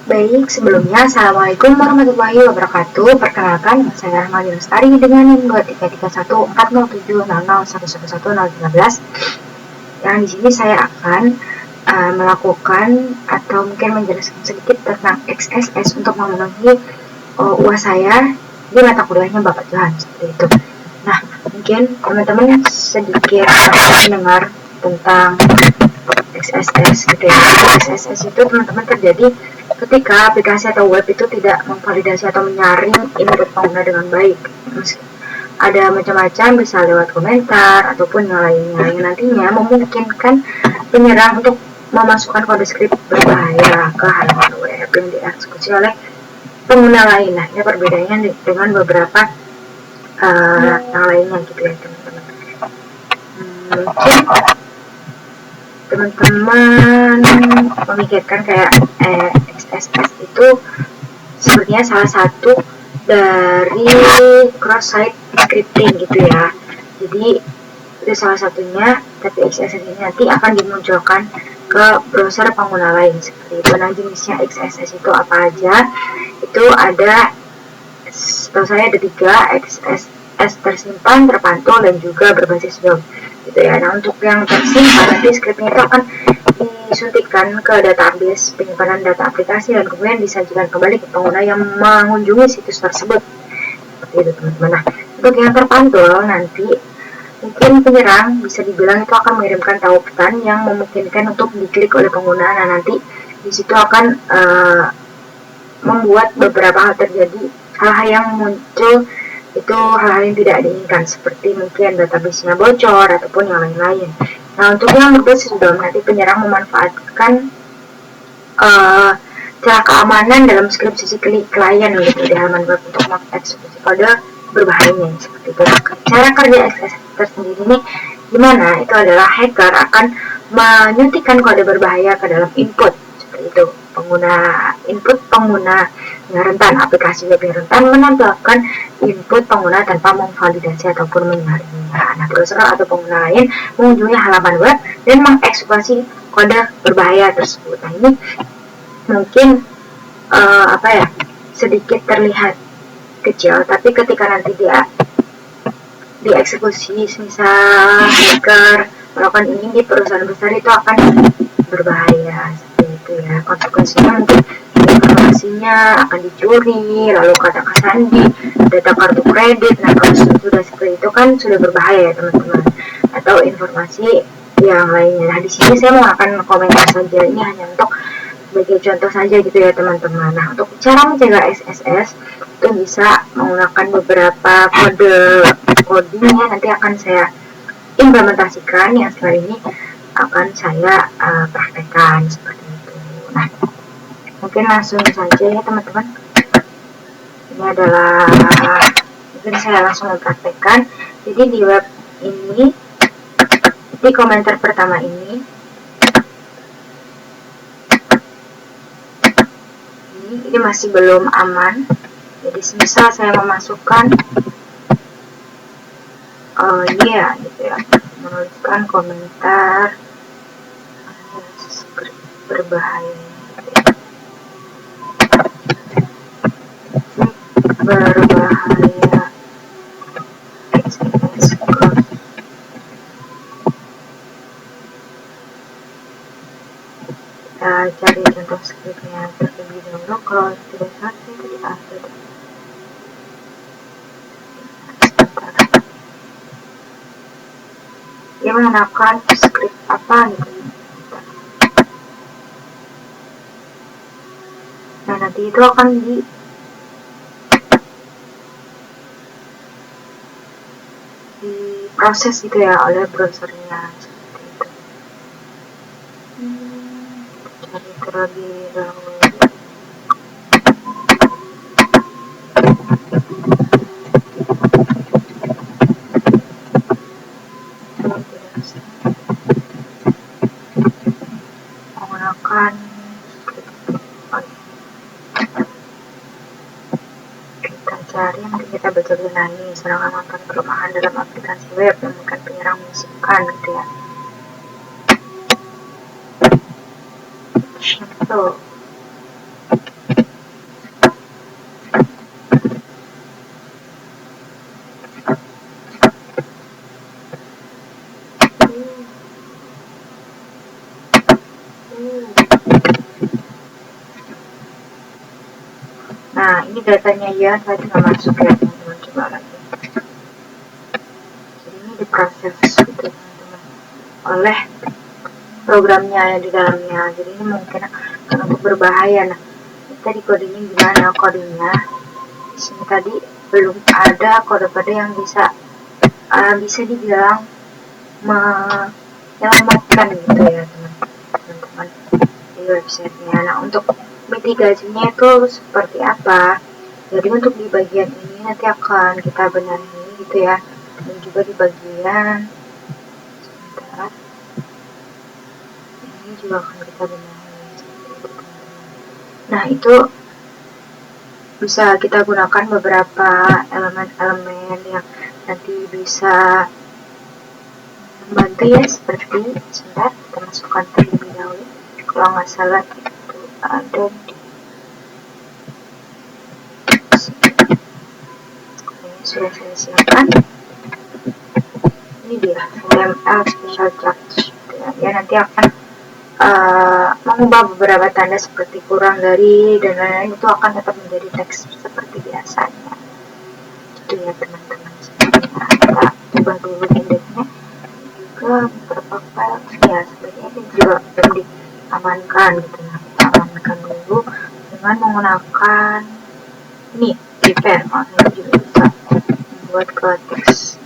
Baik, sebelumnya Assalamualaikum warahmatullahi wabarakatuh. Perkenalkan, saya Rahmadi Lestari dengan NIM 2331407000111013. Yang di sini saya akan melakukan atau mungkin menjelaskan sedikit tentang XSS untuk memenuhi UAS saya di mata kuliahnya Bapak Johan, seperti itu. Nah, mungkin teman-teman sedikit mendengar tentang XSS gitu ya. XSS itu teman-teman terjadi ketika aplikasi atau web itu tidak memvalidasi atau menyaring input pengguna dengan baik. Ada macam-macam, bisa lewat komentar ataupun yang lainnya, yang nantinya memungkinkan penyerang untuk memasukkan kode skrip berbahaya ke halaman web yang dieksekusi oleh pengguna lain. Nah, ini perbedaannya dengan beberapa yang lainnya gitu ya teman-teman. Mungkin teman-teman memikirkan kayak XSS itu sebenarnya salah satu dari cross-site scripting gitu ya. Jadi itu salah satunya, tapi XSS ini nanti akan dimunculkan ke browser pengguna lain seperti itu. Nah, jenisnya XSS itu apa aja? Itu ada, setahu saya ada 3, XSS tersimpan, terpantul, dan juga berbasis DOM gitu ya. Nah, untuk yang tersimpan nanti scriptnya itu akan disuntikkan ke database penyimpanan data aplikasi dan kemudian disajikan kembali ke pengguna yang mengunjungi situs tersebut seperti itu teman-teman. Nah, untuk yang terpantul nanti mungkin penyerang bisa dibilang itu akan mengirimkan tautan yang memungkinkan untuk diklik oleh pengguna. Nah, nanti di situ akan membuat beberapa hal terjadi, hal-hal yang muncul itu hal-hal yang tidak diinginkan seperti mungkin database-nya bocor ataupun yang lain-lain. Nah, untuk yang berbasis DOM nanti penyerang memanfaatkan cara keamanan dalam script sisi klien gitu di halaman web untuk mengeksekusi kode berbahayanya seperti itu. Cara kerja XSS tersendiri ini gimana? Itu adalah hacker akan menyuntikkan kode berbahaya ke dalam input seperti itu. Input pengguna yang rentan, aplikasi web yang rentan menampilkan input pengguna tanpa memvalidasi ataupun menyaringnya. Nah, browser atau pengguna lain mengunjungi halaman web dan mengeksekusi kode berbahaya tersebut. Nah, ini mungkin sedikit terlihat kecil, tapi ketika nanti dia dieksekusi, misal hacker melakukan ini di perusahaan besar, itu akan berbahaya seperti itu ya. Konsekuensinya mungkin informasinya akan dicuri, lalu katakan sandi, data kartu kredit. Nah, kalau sudah seperti itu kan sudah berbahaya ya teman-teman. Atau informasi yang lainnya. Nah, di sini saya mau akan komentar saja, ini hanya untuk sebagai contoh saja gitu ya teman-teman. Nah, untuk cara mencegah XSS itu bisa menggunakan beberapa codingnya, nanti akan saya implementasikan, yang setelah ini akan saya praktekkan seperti itu. Nah, mungkin langsung saja ya teman-teman. Ini adalah mungkin saya langsung mempraktekkan. Jadi di web ini, di komentar pertama ini masih belum aman. Jadi misal saya memasukkan gitu ya, menuliskan komentar berbahaya gitu ya. Berbahaya kita cari contoh skripnya terlebih dahulu. Kalau tidak salah itu di akhir. Dia menggunakan skrip apa gitu. Nah, nanti itu akan diproses gitu ya oleh browsernya seperti itu. Cari terlebih dahulu. Menggunakan kita cari, nanti kita baca nih serangan nonton kelemahan dalam aplikasi web yang bukan penyerang menyisipkan gitu ya. Contoh Nah, ini datanya ya, tadi nggak masuk ya teman-teman, coba lagi. Jadi ini diproses gitu teman-teman oleh programnya yang di dalamnya. Jadi ini mungkin akan untuk berbahaya. Nah, ini tadi kodenya gimana kodenya? Di sini tadi belum ada kode-kode yang bisa dibilang menyelamatkan gitu ya teman-teman di websitenya. Nah, untuk mitigasinya itu seperti apa? Jadi untuk di bagian ini nanti akan kita benahi gitu ya, dan juga di bagian sebentar ini juga akan kita benahi seperti itu. Nah, itu bisa kita gunakan beberapa elemen-elemen yang nanti bisa membantu ya, seperti sebentar kita masukkan terlebih dahulu. Kalau nggak salah itu ada di ini sudah saya siapkan. Ini dia HTML special charge ya, nanti akan mengubah beberapa tanda seperti kurang dari dan lain-lain, itu akan tetap menjadi teks seperti biasanya itu ya teman-teman. Kita ubah dulu indexnya juga beberapa file ya, sebenarnya ini juga belum diamankan gitu. Nah, kita amankan dulu dengan menggunakan ini prepare. Ini juga bisa membuat ke teks.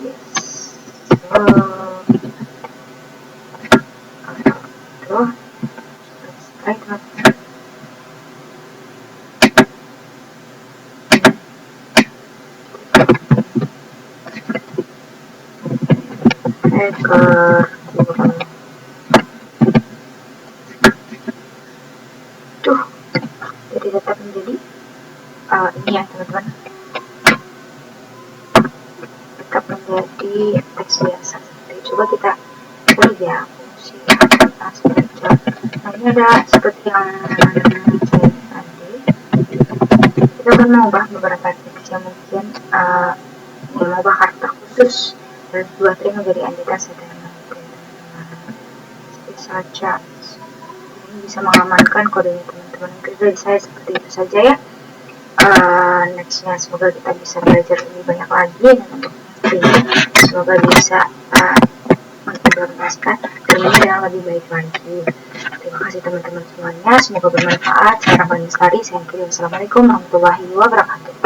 Tuh, selesai teman-teman. Tuh, jadi tetap menjadi ini ya teman-teman, tetap menjadi teks biasa. Coba kita cari ya fungsi structure. Nah, ini ada seperti yang saya tadi, kita akan mengubah beberapa teks yang mungkin mengubah karakter khusus dari dua string menjadi entitas special charge. Ini bisa mengamankan kodenya teman-teman. Dari saya seperti itu saja ya. Nextnya semoga kita bisa belajar lebih banyak lagi, dan untuk ini semoga bisa mengimplementasikan ilmu yang lebih baik lagi. Terima kasih teman-teman semuanya, semoga bermanfaat. Saya Rahman Lestari, saya akhiri. Wassalamualaikum warahmatullahi wabarakatuh.